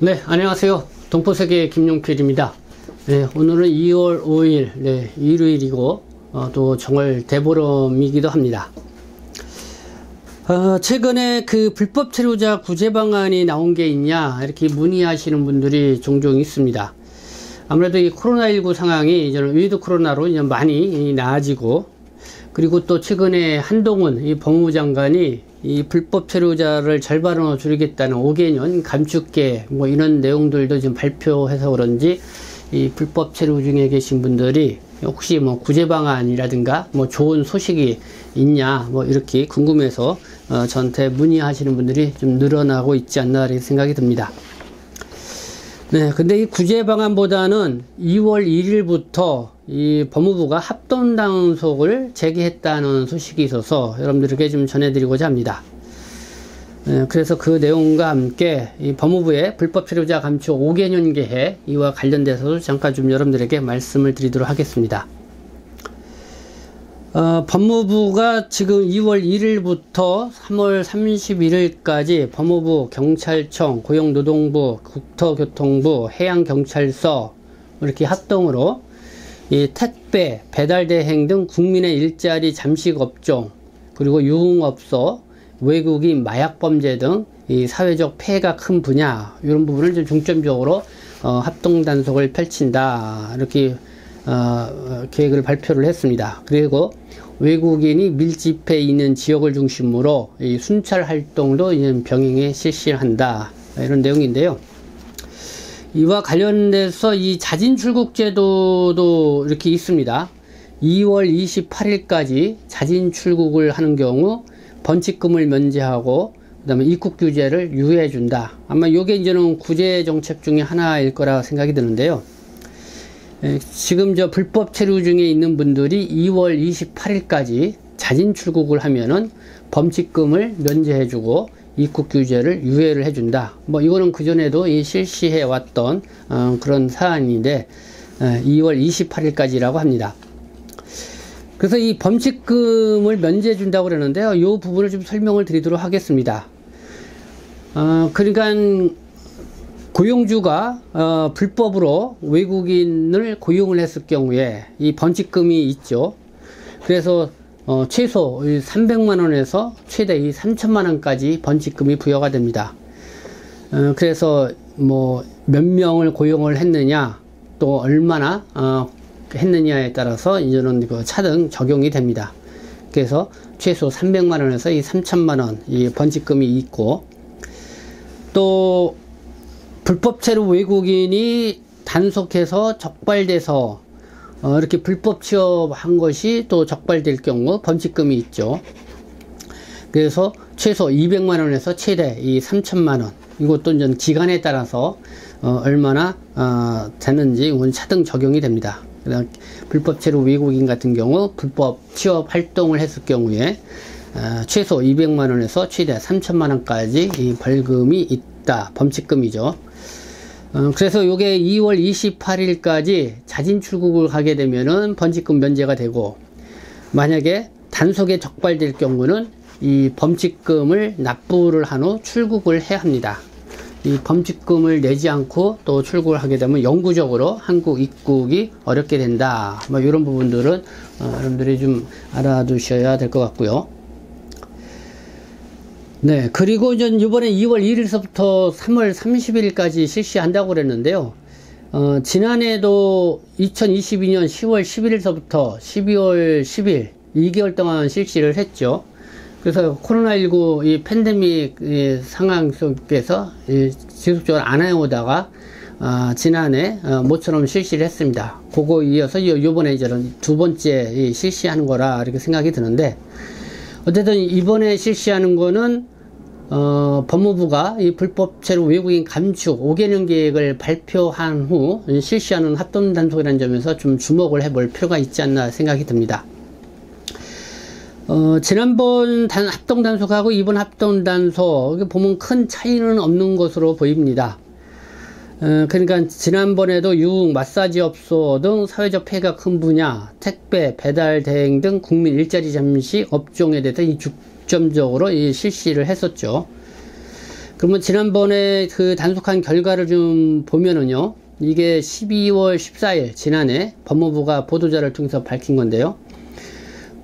네, 안녕하세요. 동포세계 김용필입니다. 네, 오늘은 2월 5일, 일요일이고, 또 정월 대보름이기도 합니다. 최근에 그 불법 체류자 구제 방안이 나온 게 있냐, 이렇게 문의하시는 분들이 종종 있습니다. 아무래도 이 코로나19 상황이 이제는 위드 코로나로 이제 많이 나아지고, 그리고 또 최근에 한동훈 이 법무부 장관이 이 불법 체류자를 절반으로 줄이겠다는 5개년 감축계 뭐 이런 내용들도 지금 발표해서 그런지 이 불법 체류 중에 계신 분들이 혹시 뭐 구제 방안이라든가 뭐 좋은 소식이 있냐 뭐 이렇게 궁금해서 저한테 문의하시는 분들이 좀 늘어나고 있지 않나 이렇게 생각이 듭니다. 네, 근데 이 구제 방안보다는 2월 1일부터 이 법무부가 합동단속을 재개했다는 소식이 있어서 여러분들에게 좀 전해드리고자 합니다. 네, 그래서 그 내용과 함께 이 법무부의 불법 체류자 감축 5개년 계획 이와 관련돼서도 잠깐 좀 여러분들에게 말씀을 드리도록 하겠습니다. 법무부가 지금 2월 1일부터 3월 31일까지 법무부, 경찰청, 고용노동부, 국토교통부, 해양경찰서 이렇게 합동으로 이 택배, 배달대행 등 국민의 일자리 잠식 업종, 그리고 유흥업소, 외국인 마약범죄 등 이 사회적 폐해가 큰 분야 이런 부분을 좀 중점적으로 합동단속을 펼친다 이렇게 계획을 발표를 했습니다. 그리고 외국인이 밀집해 있는 지역을 중심으로 이 순찰 활동도 병행해 실시한다 이런 내용인데요. 이와 관련돼서 이 자진 출국 제도도 이렇게 있습니다. 2월 28일까지 자진 출국을 하는 경우 번칙금을 면제하고 그다음에 입국 규제를 유예해 준다. 아마 이게 이제는 구제 정책 중에 하나일 거라 생각이 드는데요. 지금 저 불법 체류 중에 있는 분들이 2월 28일까지 자진 출국을 하면은 범칙금을 면제해 주고 입국 규제를 유예를 해준다. 뭐 이거는 그전에도 실시해 왔던 그런 사안인데 2월 28일까지라고 합니다. 그래서 이 범칙금을 면제해 준다고 그러는데요. 이 부분을 좀 설명을 드리도록 하겠습니다. 그러니까 고용주가 불법으로 외국인을 고용을 했을 경우에 이 번칙금이 있죠. 그래서 최소 300만원에서 최대 3천만원까지 번칙금이 부여가 됩니다. 그래서 뭐 몇 명을 고용을 했느냐 또 얼마나 했느냐에 따라서 이제는 그 차등 적용이 됩니다. 그래서 최소 300만원에서 3천만원 이 번칙금이 있고, 또 불법 체류 외국인이 단속해서 적발돼서 이렇게 불법 취업한 것이 또 적발될 경우 번칙금이 있죠. 그래서 최소 200만원에서 최대 3천만원 이것도 이제 기간에 따라서 얼마나 되는지 이건 차등 적용이 됩니다. 불법 체류 외국인 같은 경우 불법 취업 활동을 했을 경우에 최소 200만원에서 최대 3천만원까지 이 벌금이 있다. 범칙금이죠. 그래서 요게 2월 28일까지 자진 출국을 하게 되면은 번칙금 면제가 되고, 만약에 단속에 적발될 경우는 이 범칙금을 납부를 한 후 출국을 해야 합니다. 이 범칙금을 내지 않고 또 출국을 하게 되면 영구적으로 한국 입국이 어렵게 된다. 뭐 이런 부분들은 여러분들이 좀 알아두셔야 될 것 같고요. 네, 그리고 이제 이번에 2월 1일서부터 3월 30일까지 실시한다고 그랬는데요. 지난해도 2022년 10월 11일서부터 12월 10일 2개월 동안 실시를 했죠. 그래서 코로나19 이 팬데믹 상황 속에서 지속적으로 안 해오다가 지난해 모처럼 실시를 했습니다. 그거 이어서 요번에 이제는 두 번째 실시하는 거라 이렇게 생각이 드는데, 어쨌든 이번에 실시하는 거는 법무부가 이 불법 체류 외국인 감축 5개년 계획을 발표한 후 실시하는 합동단속이라는 점에서 좀 주목을 해볼 필요가 있지 않나 생각이 듭니다. 지난번 합동단속하고 이번 합동단속 보면 큰 차이는 없는 것으로 보입니다. 그러니까 지난번에도 유흥, 마사지 업소 등 사회적 폐해가 큰 분야, 택배, 배달 대행 등 국민 일자리 잠식 업종에 대해서 이 중점적으로 실시를 했었죠. 그러면 지난번에 그 단속한 결과를 좀 보면은요, 이게 12월 14일 지난해 법무부가 보도자를 통해서 밝힌 건데요.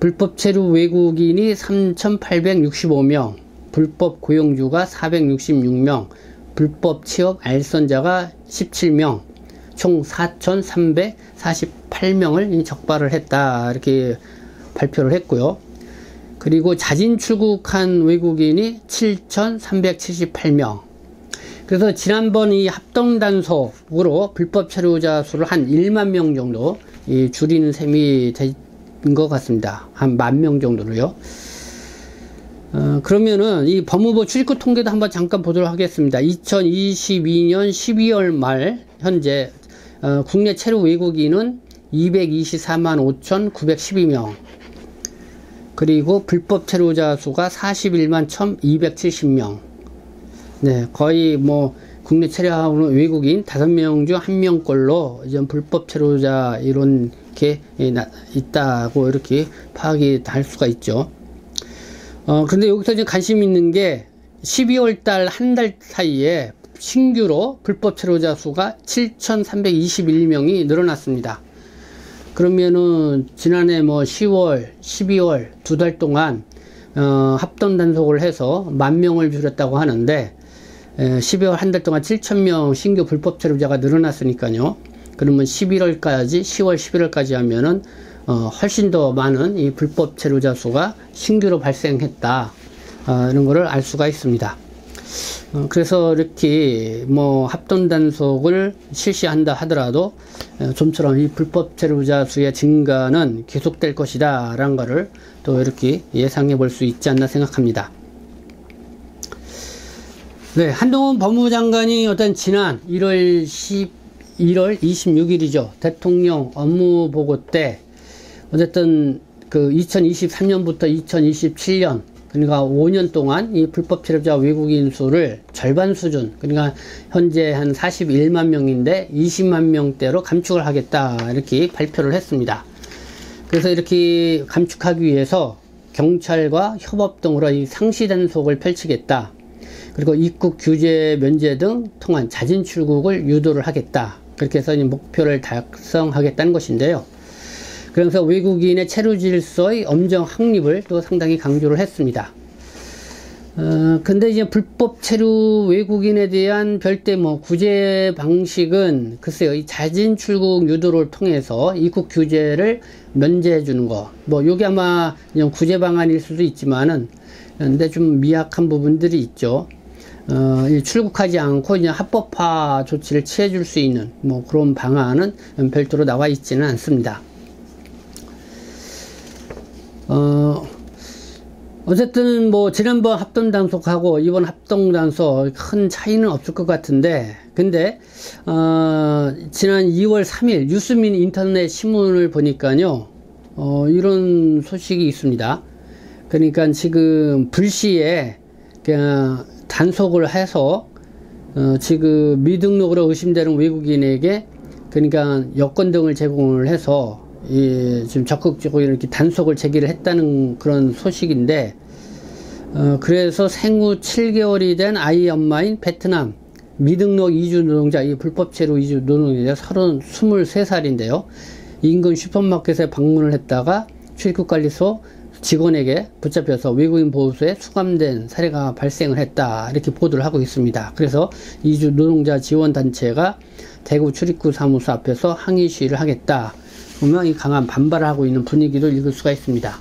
불법 체류 외국인이 3,865명, 불법 고용주가 466명, 불법 취업 알선자가 17명, 총 4,348명을 적발을 했다, 이렇게 발표를 했고요. 그리고 자진 출국한 외국인이 7,378명. 그래서 지난번 이 합동단속으로 불법 체류자 수를 한 1만 명 정도 줄이는 셈이 된 것 같습니다. 한 10,000명 정도로요. 그러면은 이 법무부 출입국 통계도 한번 잠깐 보도록 하겠습니다. 2022년 12월 말 현재 국내 체류 외국인은 224만 5,912명, 그리고 불법 체류자 수가 41만 1,270명. 네, 거의 뭐 국내 체류하는 외국인 5명 중 1명꼴로 이제 불법 체류자 이런 게 있다고 이렇게 파악이 될 수가 있죠. 근데 여기서 지금 관심 있는 게 12월 달 한 달 사이에 신규로 불법 체류자 수가 7,321명이 늘어났습니다. 그러면은 지난해 뭐 10월, 12월 2달 동안 합동 단속을 해서 10,000명을 줄였다고 하는데 12월 한 달 동안 7,000명 신규 불법 체류자가 늘어났으니까요. 그러면 11월까지 10월 11월까지 하면은 훨씬 더 많은 이 불법 체류자 수가 신규로 발생했다, 이런 거를 알 수가 있습니다. 그래서 이렇게 뭐 합동 단속을 실시한다 하더라도 좀처럼 이 불법 체류자 수의 증가는 계속될 것이다 라는 거를 또 이렇게 예상해 볼 수 있지 않나 생각합니다. 네, 한동훈 법무부 장관이 지난 1월 26일이죠. 대통령 업무 보고 때 어쨌든 그 2023년부터 2027년, 그러니까 5년 동안 이 불법 체류자 외국인 수를 절반 수준, 그러니까 현재 한 41만 명인데 20만 명대로 감축을 하겠다, 이렇게 발표를 했습니다. 그래서 이렇게 감축하기 위해서 경찰과 협업 등으로 이 상시 단속을 펼치겠다. 그리고 입국 규제 면제 등 통한 자진 출국을 유도를 하겠다. 그렇게 해서 이 목표를 달성하겠다는 것인데요. 그래서 외국인의 체류 질서의 엄정 확립을 또 상당히 강조를 했습니다. 근데 이제 불법 체류 외국인에 대한 별대 뭐 구제 방식은 글쎄요, 이 자진 출국 유도를 통해서 입국 규제를 면제해 주는 거, 뭐 요게 아마 그냥 구제 방안일 수도 있지만은, 근데 좀 미약한 부분들이 있죠. 출국하지 않고 그냥 합법화 조치를 취해 줄 수 있는 뭐 그런 방안은 별도로 나와 있지는 않습니다. 어쨌든 뭐 지난번 합동 단속하고 이번 합동 단속 큰 차이는 없을 것 같은데, 근데 지난 2월 3일 뉴스민 인터넷 신문을 보니까요, 이런 소식이 있습니다. 그러니까 지금 불시에 그냥 단속을 해서 지금 미등록으로 의심되는 외국인에게 그러니까 여권 등을 제공을 해서 지금 적극적으로 이렇게 단속을 제기를 했다는 그런 소식인데, 그래서 생후 7개월이 된 아이 엄마인 베트남 미등록 이주 노동자, 이 불법 체류 이주 노동자 23살인데요. 인근 슈퍼마켓에 방문을 했다가 출입국관리소 직원에게 붙잡혀서 외국인 보호소에 수감된 사례가 발생을 했다, 이렇게 보도를 하고 있습니다. 그래서 이주 노동자 지원단체가 대구 출입구 사무소 앞에서 항의 시위를 하겠다, 분명히 강한 반발을 하고 있는 분위기도 읽을 수가 있습니다.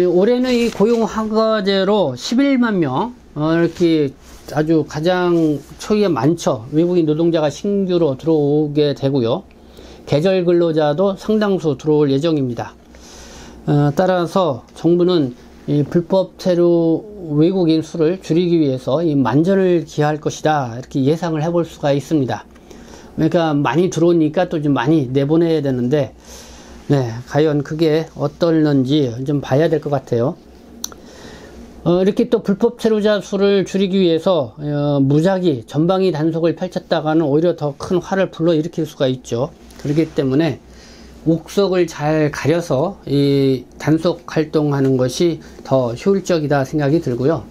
올해는 이 고용 허가제로 11만 명, 이렇게 아주 가장 초기에 많죠. 외국인 노동자가 신규로 들어오게 되고요. 계절 근로자도 상당수 들어올 예정입니다. 따라서 정부는 이 불법 체류 외국인 수를 줄이기 위해서 이 만전을 기할 것이다, 이렇게 예상을 해볼 수가 있습니다. 그러니까 많이 들어오니까 또 좀 많이 내보내야 되는데, 네, 과연 그게 어떨는지 좀 봐야 될 것 같아요. 이렇게 또 불법 체류자 수를 줄이기 위해서 무작위 전방위 단속을 펼쳤다가는 오히려 더 큰 화를 불러일으킬 수가 있죠. 그렇기 때문에 옥석을 잘 가려서 이 단속 활동하는 것이 더 효율적이다 생각이 들고요.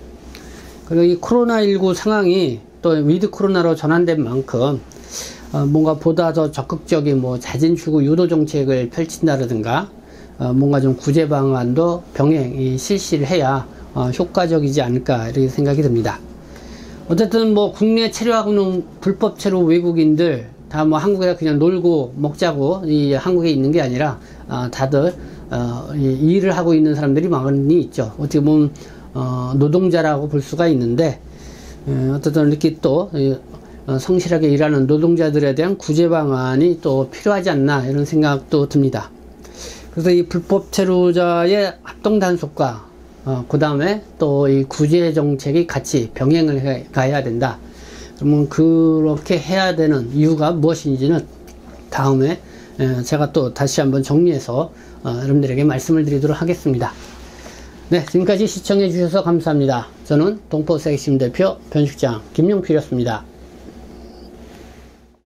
그리고 이 코로나19 상황이 또 위드 코로나로 전환된 만큼 뭔가 보다 더 적극적인 뭐 자진 출국 유도 정책을 펼친다든가 뭔가 좀 구제 방안도 병행 실시를 해야 효과적이지 않을까 이렇게 생각이 듭니다. 어쨌든 뭐 국내 체류하고 있는 불법 체류 외국인들 다 뭐 한국에 그냥 놀고 먹자고 이 한국에 있는 게 아니라 다들 일을 하고 있는 사람들이 많이 있죠. 어떻게 보면 노동자라고 볼 수가 있는데 어쨌든 이렇게 또 성실하게 일하는 노동자들에 대한 구제 방안이 또 필요하지 않나 이런 생각도 듭니다. 그래서 이 불법 체류자의 합동 단속과 그 다음에 또 이 구제 정책이 같이 병행을 가야 된다. 그러면 그렇게 해야 되는 이유가 무엇인지는 다음에 제가 또 다시 한번 정리해서 여러분들에게 말씀을 드리도록 하겠습니다. 네, 지금까지 시청해 주셔서 감사합니다. 저는 동포세이심 대표 변식장 김용필이었습니다.